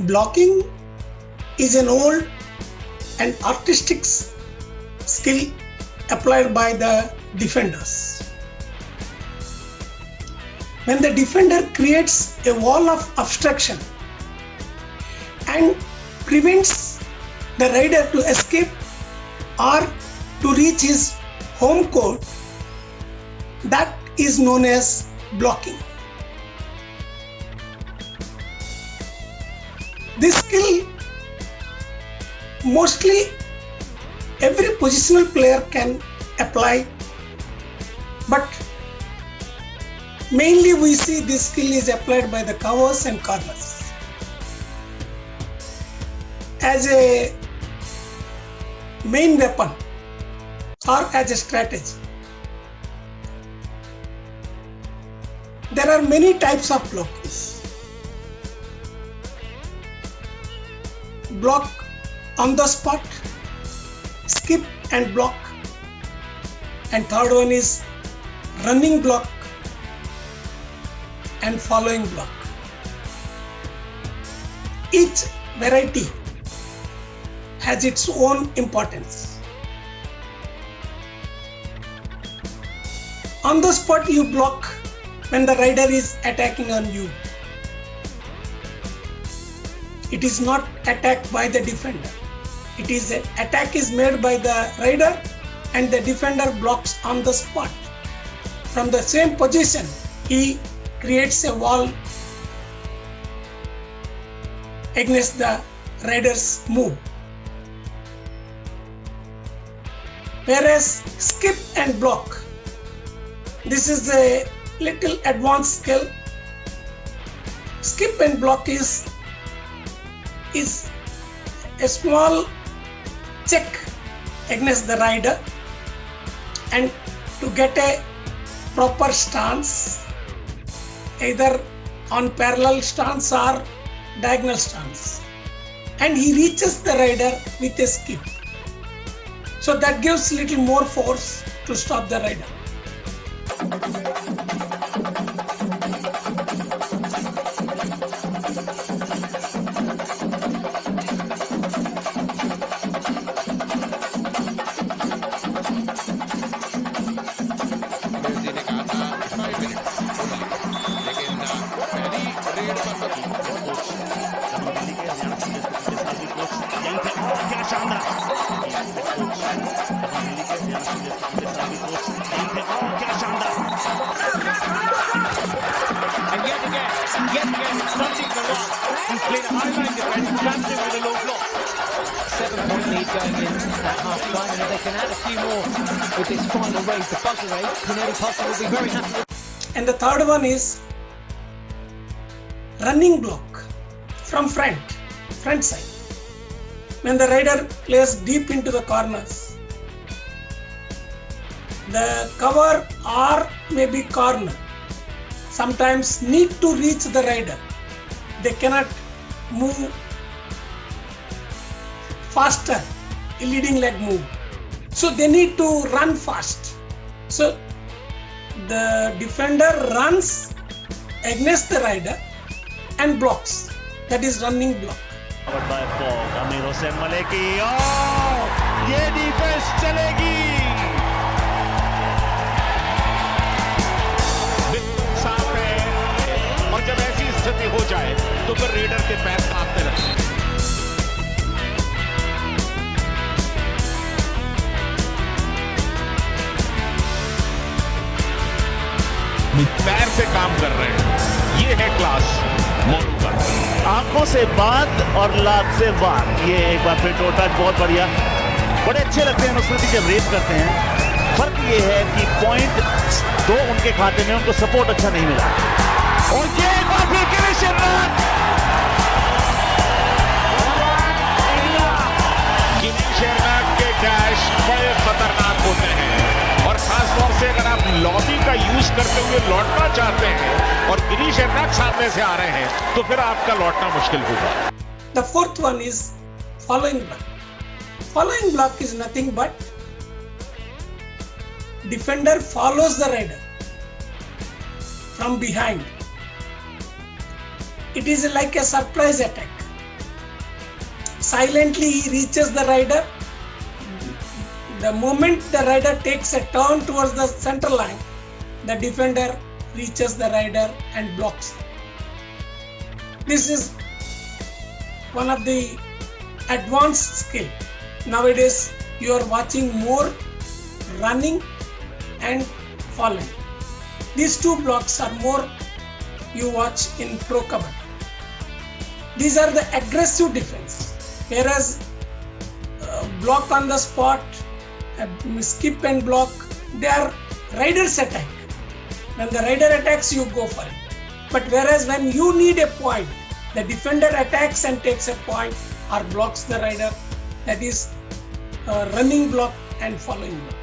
Blocking is an old and artistic skill applied by the defenders. When the defender creates a wall of obstruction and prevents the rider to escape or to reach his home court, that is known as blocking. This skill mostly every positional player can apply, but mainly we see this skill is applied by the covers and corners. As a main weapon or as a strategy. There are many types of blockings. Block on the spot, skip and block, and third one is running block and following block. Each variety has its own importance. On the spot you block when the rider is attacking on you. It is not attacked by the defender. It is an attack is made by the rider and the defender blocks on the spot. From the same position, he creates a wall against the rider's move. Whereas skip and block, this is a little advanced skill. Skip and block is a small check against the rider and to get a proper stance, either on parallel stance or diagonal stance, and he reaches the rider with a skip. So that gives little more force to stop the rider. Something the rock. He's played a high-line defense, trapped him with a low block. 7-point lead going in at half-time, and if they can add a few more with this final race, the buzzer race, Cunelli Potter will be very happy. And the third one is running block from front side. When the rider plays deep into the corners, the cover or maybe corner sometimes need to reach the rider. They cannot move faster, a leading leg move. So they need to run fast. So the defender runs against the rider and blocks. That is running block. by Fogg, Amir Hossain Maleki, ये defence चलेगी साफ है और जब ऐसी स्थिति हो जाए तो फिर रेडर के पैर कांपते रहते हैं पैर से काम कर रहे हैं ये है क्लास मोनू का आंखों से बात और लात से बात ये एक बार फिर टोटा बहुत बढ़िया बड़े अच्छे लगते हैं नुसरती जब रेप करते हैं फर्क ये है कि पॉइंट तो उनके खाते में उनको सपोर्ट अच्छा नहीं मिला और ये एक बार फिर के डैश बड़े खतरनाक होते हैं और खासतौर से अगर आप लॉबी का यूज करते हुए लौटना चाहते हैं और गिरीश एर्नाक सामने से आ रहे हैं तो फिर आपका लौटना मुश्किल होगा The fourth one is following block. Following block is nothing but defender follows the rider from behind. It is like a surprise attack. silently he reaches the rider. The moment the rider takes a turn towards the center line, the defender reaches the rider and blocks. This is one of the advanced skill. Nowadays you are watching more running and falling. These two blocks are more you watch in pro Kabaddi. These are the aggressive defense, whereas block on the spot, skip and block, they are rider's attack. When the rider attacks, you go for it. But whereas when you need a point, the defender attacks and takes a point or blocks the rider. That is running block and following block.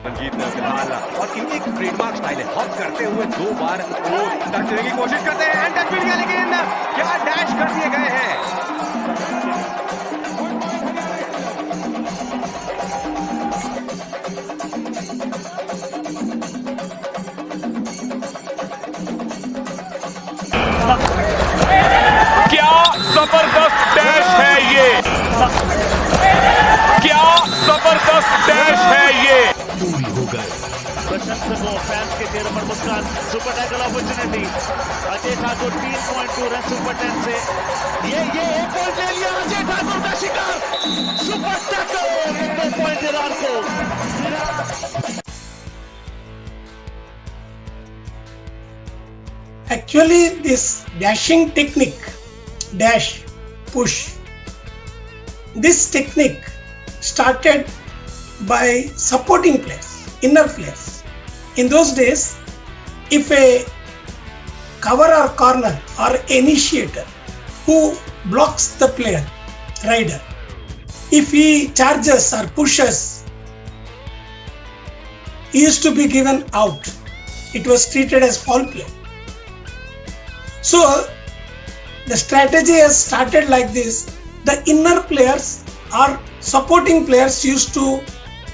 Ranjit ने फिलहाल और इनकी एक trademark style है, hop करते हुए 2 बार वो touch देने की कोशिश करते हैं, टच मिल गया लेकिन क्या डैश कर दिए गए हैं। क्या जबरदस्त डैश है ये, क्या जबरदस्त डैश है ये। प्रशंसकों फैंस के चेहरे पर मुस्कान। Super tackle opportunity, Ajay Thakur 3.2 run super 10 से ये एक पॉइंट ले लिया। अजय ठाकुर का शिकार, सुपर टैकल, 2 पॉइंट ईरान को। Actually, this dashing technique, dash, push, this technique started by supporting players, inner players. In those days, if a cover or corner or initiator who blocks the player, rider, if he charges or pushes, he used to be given out. It was treated as foul play. So the strategy has started like this. The inner players or supporting players used to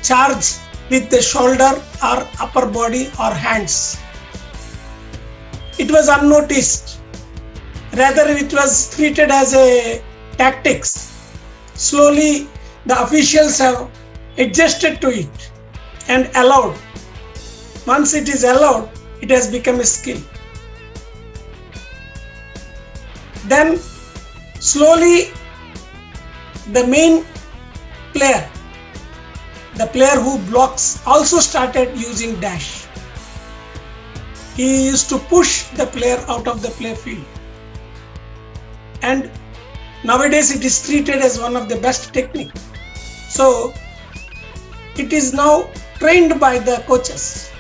charge with the shoulder or upper body or hands. It was unnoticed. Rather, it was treated as a tactics. Slowly the officials have adjusted to it and allowed. Once it is allowed, it has become a skill. Then slowly the main player, the player who blocks, also started using dash. He used to push the player out of the play field. And nowadays it is treated as one of the best technique. So it is now trained by the coaches.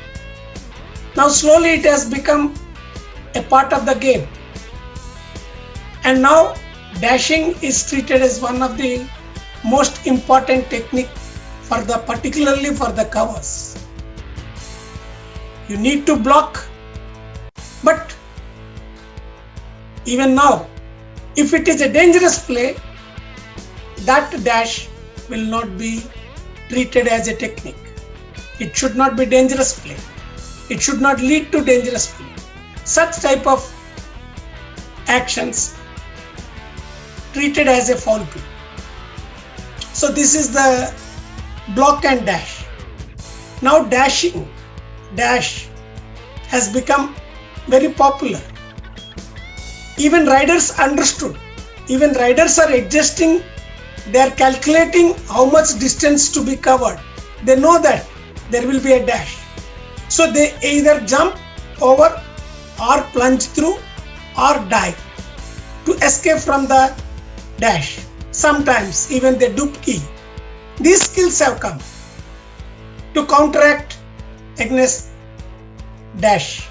Now slowly it has become a part of the game. And now dashing is treated as one of the most important technique for the, particularly for the covers. You need to block, but even now, if it is a dangerous play, that dash will not be treated as a technique. It should not be dangerous play. It should not lead to dangerous play. Such type of actions treated as a foul play. So this is the block and dash. Now dash has become very popular. Even riders understood. Even riders are adjusting. They are calculating how much distance to be covered. They know that there will be a dash. So they either jump over or plunge through or dive to escape from the dash. Sometimes even the dupki. These skills have come to counteract against dash.